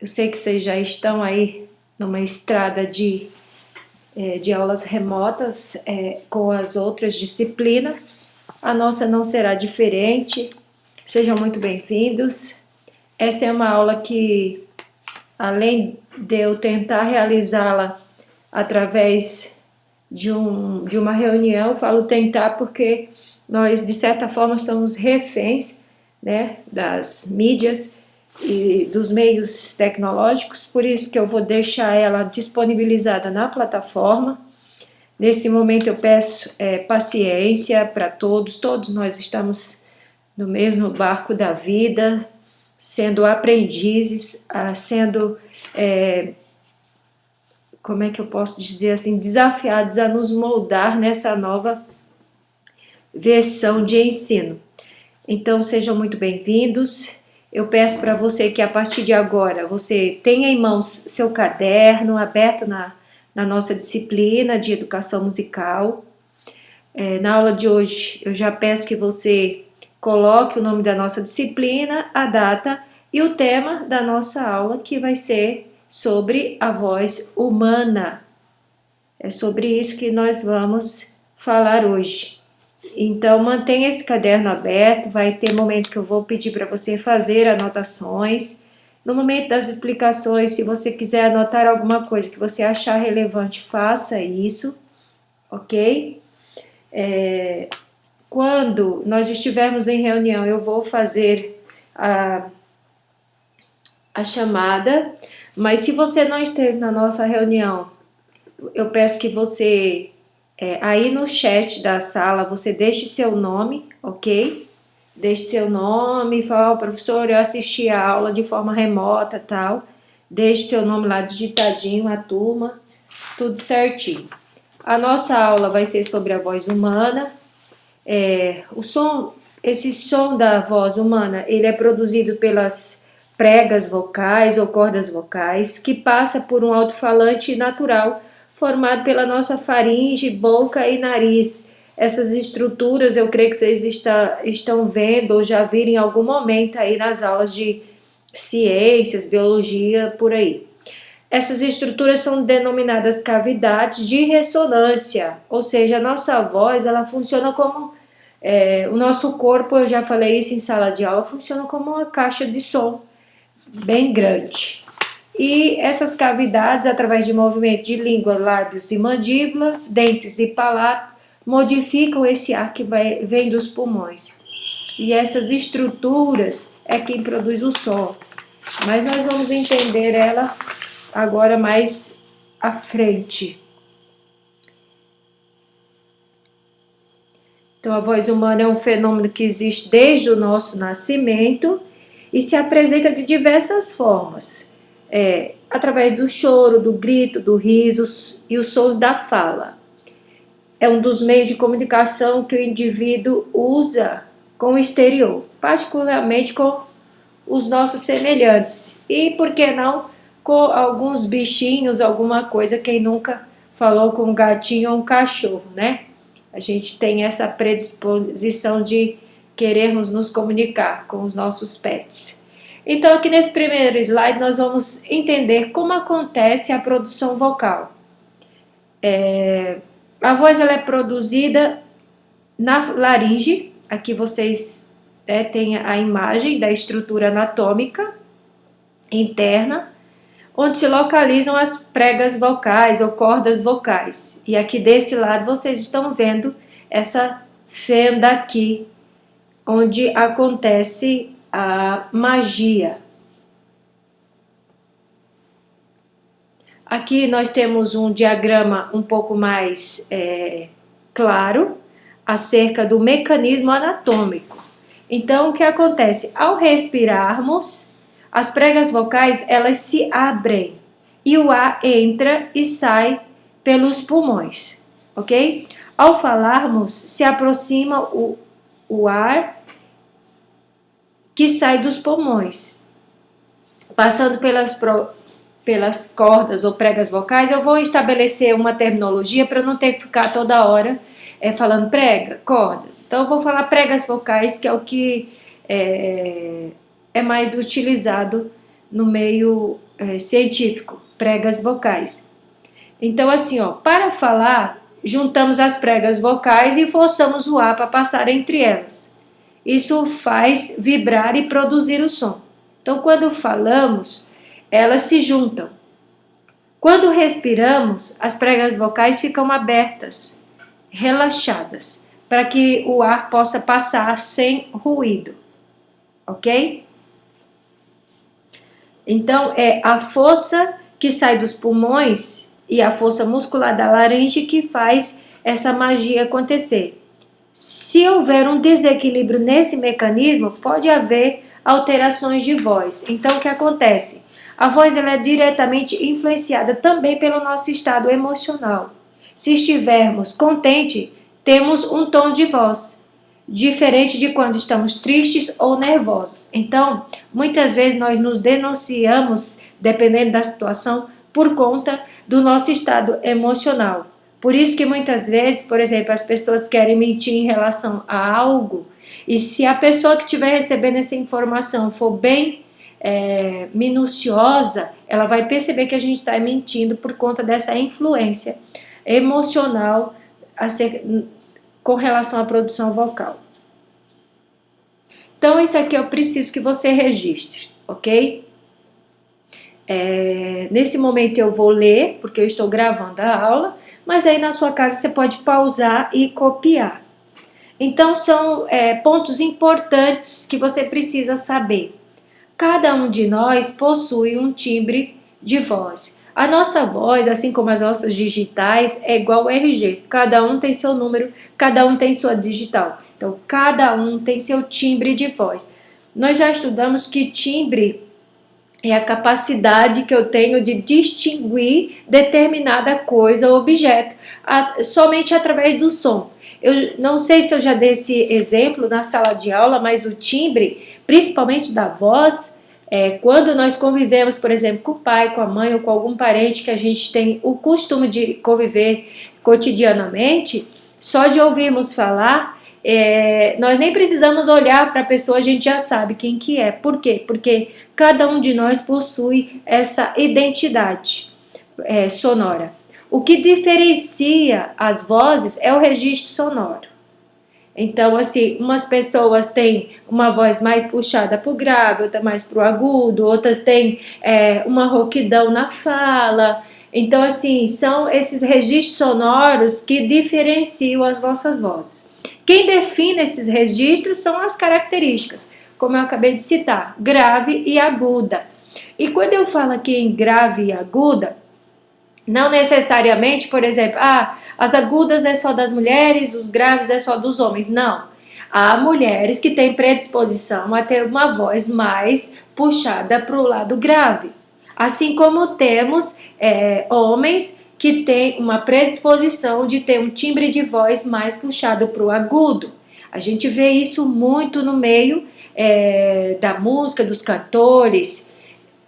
Eu sei que vocês já estão aí numa estrada de aulas remotas com as outras disciplinas. A nossa não será diferente. Sejam muito bem-vindos. Essa é uma aula que, além de eu tentar realizá-la através de uma reunião, falo tentar porque nós, de certa forma, somos reféns, né, das mídias e dos meios tecnológicos, por isso que eu vou deixar ela disponibilizada na plataforma. Nesse momento eu peço paciência para todos nós estamos no mesmo barco da vida, sendo aprendizes, como é que eu posso dizer assim, desafiados a nos moldar nessa nova versão de ensino. Então sejam muito bem-vindos. Eu peço para você que a partir de agora você tenha em mãos seu caderno aberto na nossa disciplina de educação musical. Na aula de hoje eu já peço que você coloque o nome da nossa disciplina, a data e o tema da nossa aula, que vai ser sobre a voz humana. É sobre isso que nós vamos falar hoje. Então, mantenha esse caderno aberto, vai ter momentos que eu vou pedir para você fazer anotações. No momento das explicações, se você quiser anotar alguma coisa que você achar relevante, faça isso, ok? Quando nós estivermos em reunião, eu vou fazer a chamada, mas se você não esteve na nossa reunião, eu peço que você... aí no chat da sala você deixe seu nome, ok? Deixe seu nome, fala, professor, eu assisti a aula de forma remota, tal. Deixe seu nome lá digitadinho, a turma, tudo certinho. A nossa aula vai ser sobre a voz humana. Esse som da voz humana, ele é produzido pelas pregas vocais ou cordas vocais, que passa por um alto-falante natural, formado pela nossa faringe, boca e nariz. Essas estruturas eu creio que vocês estão vendo ou já viram em algum momento aí nas aulas de ciências, biologia, por aí. Essas estruturas são denominadas cavidades de ressonância, ou seja, a nossa voz ela funciona como... o nosso corpo, eu já falei isso em sala de aula, funciona como uma caixa de som bem grande. E essas cavidades, através de movimento de língua, lábios e mandíbula, dentes e palato, modificam esse ar que vem dos pulmões. E essas estruturas é quem produz o som. Mas nós vamos entender ela agora mais à frente. Então, a voz humana é um fenômeno que existe desde o nosso nascimento e se apresenta de diversas formas. Através do choro, do grito, do riso e os sons da fala. É um dos meios de comunicação que o indivíduo usa com o exterior, particularmente com os nossos semelhantes. E, por que não, com alguns bichinhos, alguma coisa, quem nunca falou com um gatinho ou um cachorro, né? A gente tem essa predisposição de querermos nos comunicar com os nossos pets. Então, aqui nesse primeiro slide, nós vamos entender como acontece a produção vocal. A voz ela é produzida na laringe. Aqui vocês têm a imagem da estrutura anatômica interna, onde se localizam as pregas vocais ou cordas vocais. E aqui desse lado vocês estão vendo essa fenda aqui, onde acontece a magia. Aqui nós temos um diagrama um pouco mais claro acerca do mecanismo anatômico. Então, o que acontece? Ao respirarmos, as pregas vocais elas se abrem e o ar entra e sai pelos pulmões, ok? Ao falarmos, se aproxima o ar que sai dos pulmões, passando pelas cordas ou pregas vocais. Eu vou estabelecer uma terminologia para não ter que ficar toda hora falando prega, cordas. Então eu vou falar pregas vocais, que é o que é mais utilizado no meio científico, pregas vocais. Então, assim, ó, para falar, juntamos as pregas vocais e forçamos o ar para passar entre elas. Isso faz vibrar e produzir o som. Então, quando falamos, elas se juntam. Quando respiramos, as pregas vocais ficam abertas, relaxadas, para que o ar possa passar sem ruído, ok? Então, é a força que sai dos pulmões e a força muscular da laringe que faz essa magia acontecer. Se houver um desequilíbrio nesse mecanismo, pode haver alterações de voz. Então, o que acontece? A voz ela é diretamente influenciada também pelo nosso estado emocional. Se estivermos contentes, temos um tom de voz diferente de quando estamos tristes ou nervosos. Então, muitas vezes nós nos denunciamos, dependendo da situação, por conta do nosso estado emocional. Por isso que muitas vezes, por exemplo, as pessoas querem mentir em relação a algo, e se a pessoa que estiver recebendo essa informação for bem minuciosa, ela vai perceber que a gente está mentindo por conta dessa influência emocional com relação à produção vocal. Então, isso aqui eu preciso que você registre, ok? Nesse momento eu vou ler, porque eu estou gravando a aula, mas aí na sua casa você pode pausar e copiar. Então, são pontos importantes que você precisa saber. Cada um de nós possui um timbre de voz. A nossa voz, assim como as nossas digitais, é igual ao RG. Cada um tem seu número, cada um tem sua digital. Então, cada um tem seu timbre de voz. Nós já estudamos que timbre é a capacidade que eu tenho de distinguir determinada coisa ou objeto somente através do som. Eu não sei se eu já dei esse exemplo na sala de aula, mas o timbre, principalmente da voz, quando nós convivemos, por exemplo, com o pai, com a mãe ou com algum parente que a gente tem o costume de conviver cotidianamente, só de ouvirmos falar, nós nem precisamos olhar para a pessoa, a gente já sabe quem que é. Por quê? Porque cada um de nós possui essa identidade sonora. O que diferencia as vozes é o registro sonoro. Então, assim, umas pessoas têm uma voz mais puxada para o grave, outra mais para o agudo, outras têm uma rouquidão na fala. Então, assim, são esses registros sonoros que diferenciam as nossas vozes. Quem define esses registros são as características, como eu acabei de citar, grave e aguda. E quando eu falo aqui em grave e aguda, não necessariamente, por exemplo, as agudas é só das mulheres, os graves é só dos homens. Não. Há mulheres que têm predisposição a ter uma voz mais puxada para o lado grave. Assim como temos homens que têm uma predisposição de ter um timbre de voz mais puxado para o agudo. A gente vê isso muito no meio da música, dos cantores,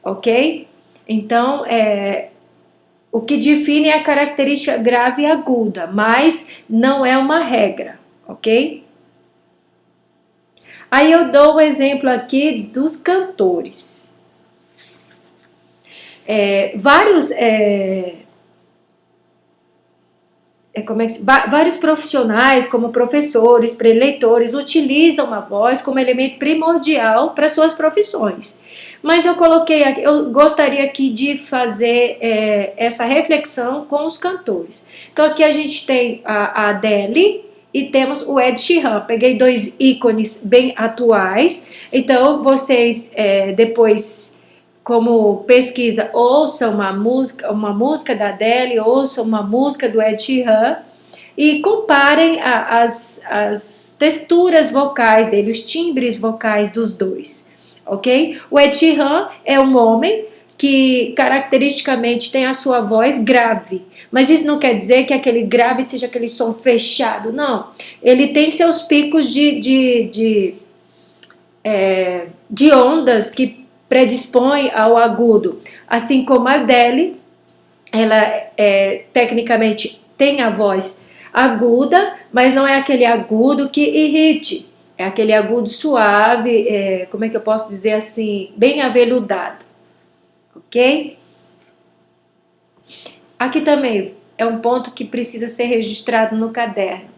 ok? Então, o que define é a característica grave e aguda, mas não é uma regra, ok? Aí eu dou um exemplo aqui dos cantores. Vários profissionais, como professores, preleitores, utilizam a voz como elemento primordial para suas profissões. Mas eu gostaria aqui de fazer essa reflexão com os cantores. Então aqui a gente tem a Adele e temos o Ed Sheeran. Peguei dois ícones bem atuais. Então vocês depois, como pesquisa, ouçam uma música da Adele, ouçam uma música do Ed Sheeran e comparem as texturas vocais dele, os timbres vocais dos dois. Ok? O Ed Sheeran é um homem que caracteristicamente tem a sua voz grave, mas isso não quer dizer que aquele grave seja aquele som fechado, não. Ele tem seus picos de ondas que predispõem ao agudo, assim como a Adele, ela tecnicamente tem a voz aguda, mas não é aquele agudo que irrite. É aquele agudo suave, como é que eu posso dizer assim, bem aveludado, ok? Aqui também é um ponto que precisa ser registrado no caderno,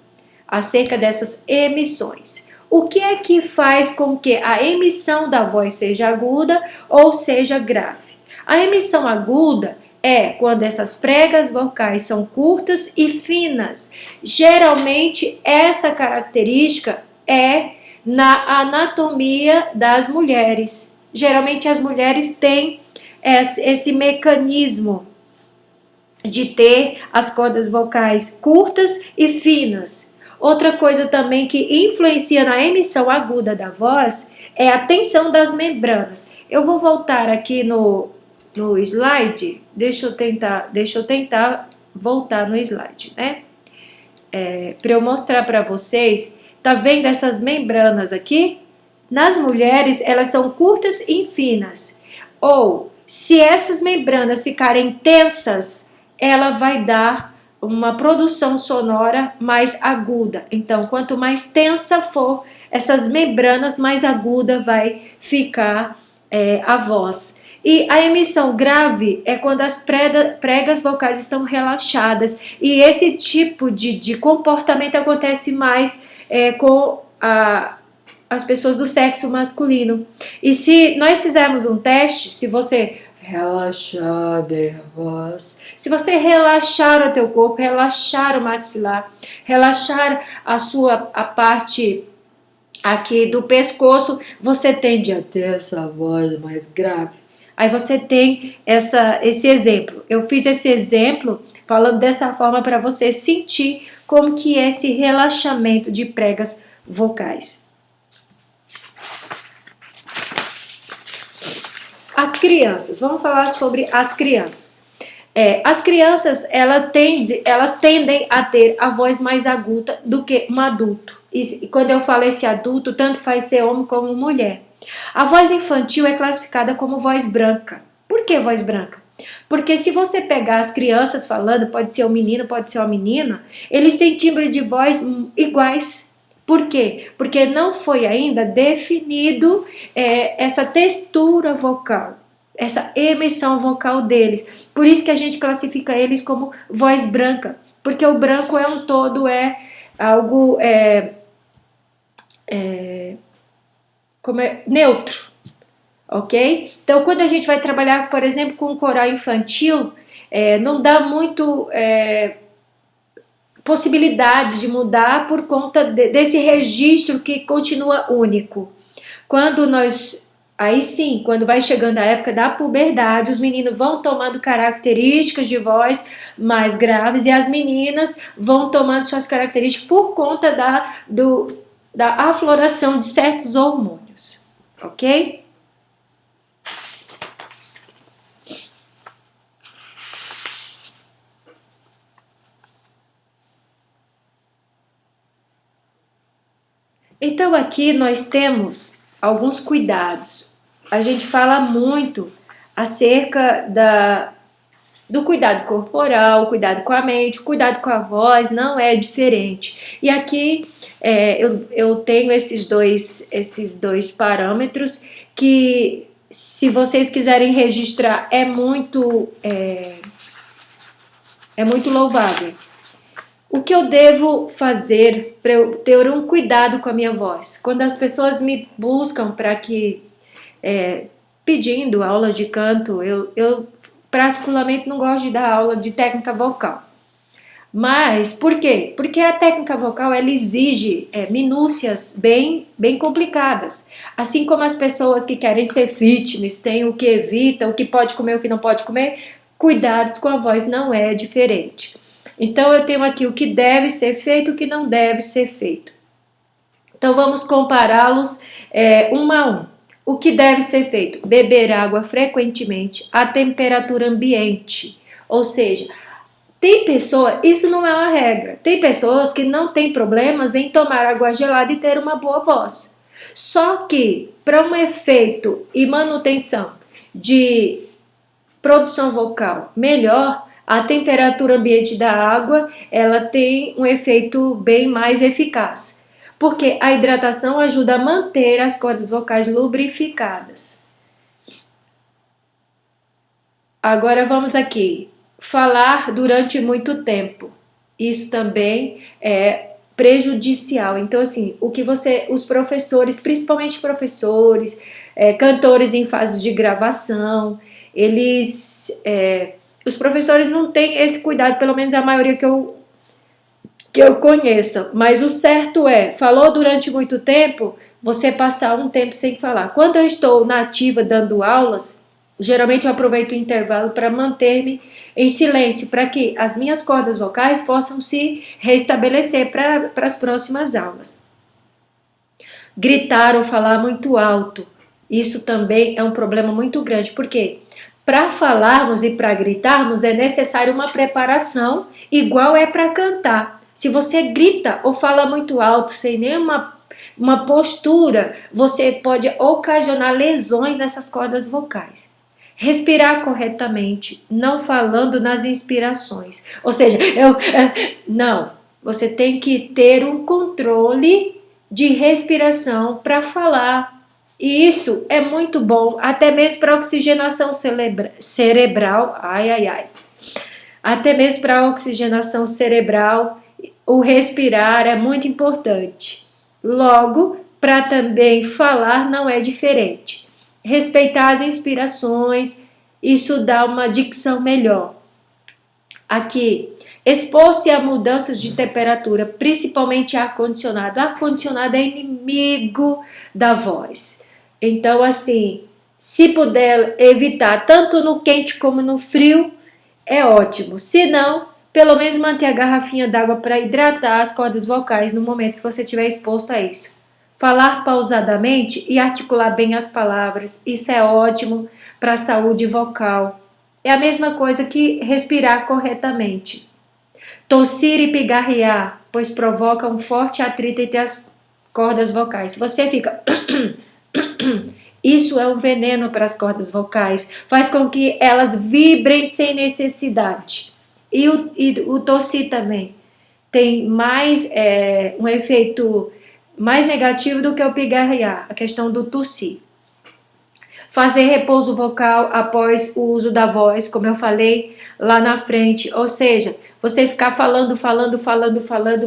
acerca dessas emissões. O que é que faz com que a emissão da voz seja aguda ou seja grave? A emissão aguda é quando essas pregas vocais são curtas e finas. Geralmente, essa característica é na anatomia das mulheres. Geralmente, as mulheres têm esse mecanismo de ter as cordas vocais curtas e finas. Outra coisa também que influencia na emissão aguda da voz é a tensão das membranas. Eu vou voltar aqui no slide, deixa eu tentar voltar no slide, né? Para eu mostrar para vocês, tá vendo essas membranas aqui? Nas mulheres, elas são curtas e finas. Ou, se essas membranas ficarem tensas, ela vai dar uma produção sonora mais aguda. Então, quanto mais tensa for essas membranas, mais aguda vai ficar a voz. E a emissão grave é quando as pregas vocais estão relaxadas. E esse tipo de comportamento acontece mais com as pessoas do sexo masculino. E se nós fizermos um teste, se você relaxar bem a voz, se você relaxar o teu corpo, relaxar o maxilar, relaxar a parte aqui do pescoço, você tende a ter essa voz mais grave. Aí você tem esse exemplo. Eu fiz esse exemplo falando dessa forma para você sentir como que é esse relaxamento de pregas vocais. As crianças, vamos falar sobre as crianças. As crianças, elas tendem a ter a voz mais aguda do que um adulto. E quando eu falo esse adulto, tanto faz ser homem como mulher. A voz infantil é classificada como voz branca. Por que voz branca? Porque se você pegar as crianças falando, pode ser um menino, pode ser uma menina, eles têm timbre de voz iguais. Por quê? Porque não foi ainda definido essa textura vocal, essa emissão vocal deles. Por isso que a gente classifica eles como voz branca, porque o branco é um todo, é algo neutro, ok? Então, quando a gente vai trabalhar, por exemplo, com coral infantil, não dá muito possibilidades de mudar por conta desse registro que continua único. Aí sim, quando vai chegando a época da puberdade, os meninos vão tomando características de voz mais graves e as meninas vão tomando suas características por conta da afloração de certos hormônios, ok? Então aqui nós temos alguns cuidados. A gente fala muito acerca do cuidado corporal, cuidado com a mente, cuidado com a voz, não é diferente. E aqui eu tenho esses dois parâmetros que, se vocês quiserem registrar, é muito louvável. O que eu devo fazer para eu ter um cuidado com a minha voz? Quando as pessoas me buscam para que, pedindo aulas de canto, eu particularmente não gosto de dar aula de técnica vocal. Mas, por quê? Porque a técnica vocal, ela exige minúcias bem complicadas. Assim como as pessoas que querem ser fitness, tem o que evita, o que pode comer, o que não pode comer, cuidados com a voz não é diferente. Então, eu tenho aqui o que deve ser feito e o que não deve ser feito. Então, vamos compará-los um a um. O que deve ser feito? Beber água frequentemente à temperatura ambiente. Ou seja, isso não é uma regra. Tem pessoas que não têm problemas em tomar água gelada e ter uma boa voz. Só que, para um efeito e manutenção de produção vocal melhor, a temperatura ambiente da água, ela tem um efeito bem mais eficaz, porque a hidratação ajuda a manter as cordas vocais lubrificadas. Agora vamos aqui. Falar durante muito tempo. Isso também é prejudicial. Então, assim, os professores, principalmente professores, cantores em fase de gravação, os professores não têm esse cuidado, pelo menos a maioria que eu conheça. Mas o certo falou durante muito tempo, você passar um tempo sem falar. Quando eu estou na ativa dando aulas, geralmente eu aproveito o intervalo para manter-me em silêncio, para que as minhas cordas vocais possam se restabelecer para as próximas aulas. Gritar ou falar muito alto, isso também é um problema muito grande, porque para falarmos e para gritarmos é necessário uma preparação, igual é para cantar. Se você grita ou fala muito alto, sem nenhuma uma postura, você pode ocasionar lesões nessas cordas vocais. Respirar corretamente, não falando nas inspirações. Ou seja, não, você tem que ter um controle de respiração para falar. E isso é muito bom, até mesmo para oxigenação cerebral. Ai, ai, ai. Até mesmo para oxigenação cerebral, o respirar é muito importante. Logo, para também falar não é diferente. Respeitar as inspirações, isso dá uma dicção melhor. Aqui, expor-se a mudanças de temperatura, principalmente ar-condicionado. Ar-condicionado é inimigo da voz. Então, assim, se puder evitar tanto no quente como no frio, é ótimo. Se não, pelo menos manter a garrafinha d'água para hidratar as cordas vocais no momento que você estiver exposto a isso. Falar pausadamente e articular bem as palavras, isso é ótimo para a saúde vocal. É a mesma coisa que respirar corretamente. Tossir e pigarrear, pois provoca um forte atrito entre as cordas vocais. Se você fica... Isso é um veneno para as cordas vocais, faz com que elas vibrem sem necessidade. E o tossir também tem mais um efeito mais negativo do que o pigarrear, a questão do tossir. Fazer repouso vocal após o uso da voz, como eu falei lá na frente, ou seja, você ficar falando,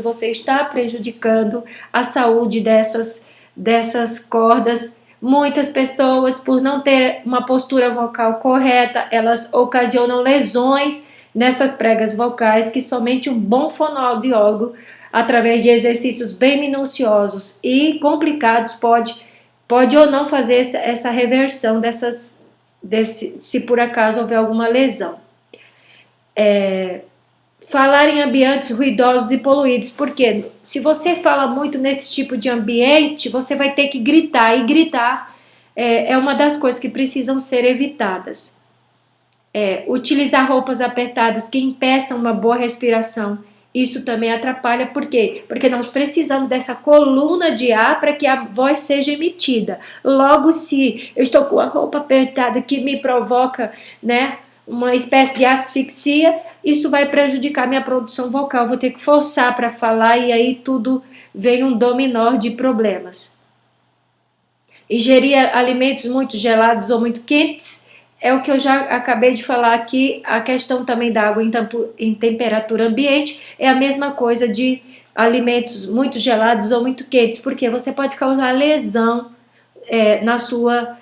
você está prejudicando a saúde dessas cordas. Muitas pessoas, por não ter uma postura vocal correta, elas ocasionam lesões nessas pregas vocais que somente um bom fonoaudiólogo, através de exercícios bem minuciosos e complicados, pode ou não fazer essa reversão se por acaso houver alguma lesão. Falar em ambientes ruidosos e poluídos, porque se você fala muito nesse tipo de ambiente, você vai ter que gritar, e gritar é uma das coisas que precisam ser evitadas. Utilizar roupas apertadas que impeçam uma boa respiração, isso também atrapalha, por quê? Porque nós precisamos dessa coluna de ar para que a voz seja emitida. Logo, se eu estou com a roupa apertada que me provoca, uma espécie de asfixia, isso vai prejudicar minha produção vocal. Vou ter que forçar para falar e aí tudo vem um dominó de problemas. Ingerir alimentos muito gelados ou muito quentes é o que eu já acabei de falar aqui. A questão também da água em temperatura ambiente é a mesma coisa de alimentos muito gelados ou muito quentes, porque você pode causar lesão na sua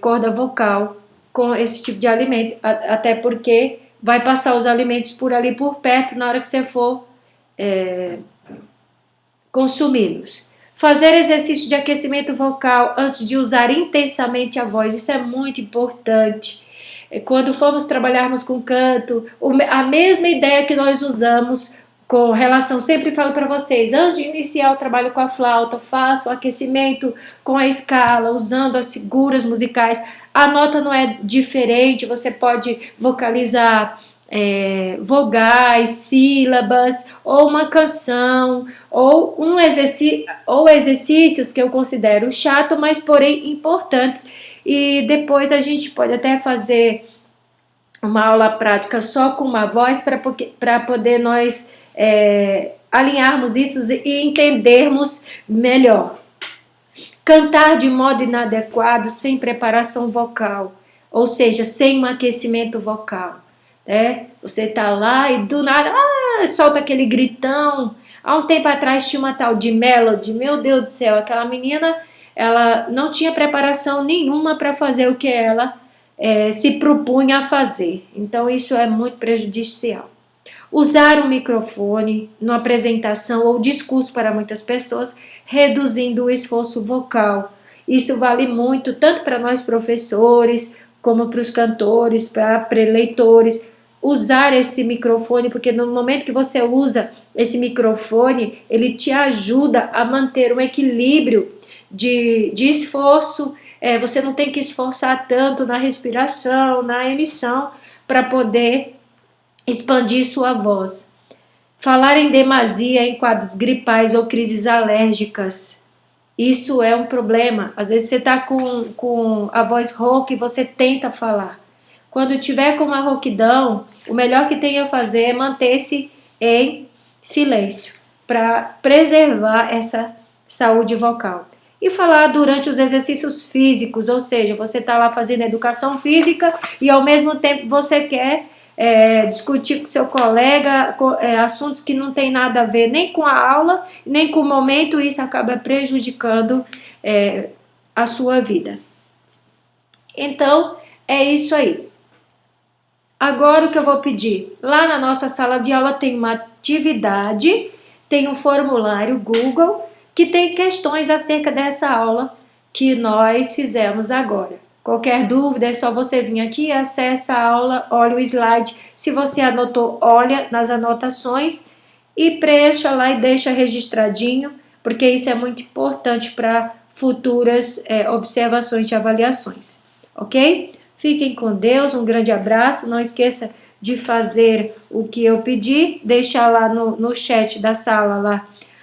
corda vocal com esse tipo de alimento, até porque vai passar os alimentos por ali por perto na hora que você for consumi-los. Fazer exercício de aquecimento vocal antes de usar intensamente a voz, isso é muito importante. Quando formos trabalharmos com canto, a mesma ideia que nós usamos com relação, sempre falo para vocês, antes de iniciar o trabalho com a flauta, faça o aquecimento com a escala, usando as figuras musicais. A nota não é diferente, você pode vocalizar vogais, sílabas, ou uma canção, ou exercícios que eu considero chato, mas porém importantes. E depois a gente pode até fazer uma aula prática só com uma voz para poder nós alinharmos isso e entendermos melhor. Cantar de modo inadequado, sem preparação vocal. ou seja, sem um aquecimento vocal, né? Você tá lá e do nada, solta aquele gritão. Há um tempo atrás tinha uma tal de Melody, meu Deus do céu, aquela menina, ela não tinha preparação nenhuma para fazer o que ela se propunha a fazer. Então isso é muito prejudicial. Usar o microfone na apresentação ou discurso para muitas pessoas, reduzindo o esforço vocal. Isso vale muito tanto para nós professores, como para os cantores, para preleitores. Usar esse microfone, porque no momento que você usa esse microfone, ele te ajuda a manter um equilíbrio de esforço. Você não tem que esforçar tanto na respiração, na emissão, para poder expandir sua voz. Falar em demasia em quadros gripais ou crises alérgicas, isso é um problema. Às vezes você está com a voz rouca e você tenta falar. Quando tiver com uma rouquidão, o melhor que tem a fazer é manter-se em silêncio, para preservar essa saúde vocal. E falar durante os exercícios físicos, ou seja, você está lá fazendo educação física e ao mesmo tempo você quer discutir com seu colega assuntos que não tem nada a ver nem com a aula, nem com o momento, e isso acaba prejudicando a sua vida. Então, é isso aí. Agora o que eu vou pedir? Lá na nossa sala de aula tem uma atividade, tem um formulário Google que tem questões acerca dessa aula que nós fizemos agora. Qualquer dúvida é só você vir aqui, acessa a aula, olha o slide. Se você anotou, olha nas anotações e preencha lá e deixa registradinho, porque isso é muito importante para futuras observações de avaliações, ok? Fiquem com Deus, um grande abraço, não esqueça de fazer o que eu pedi, deixar lá no chat da sala lá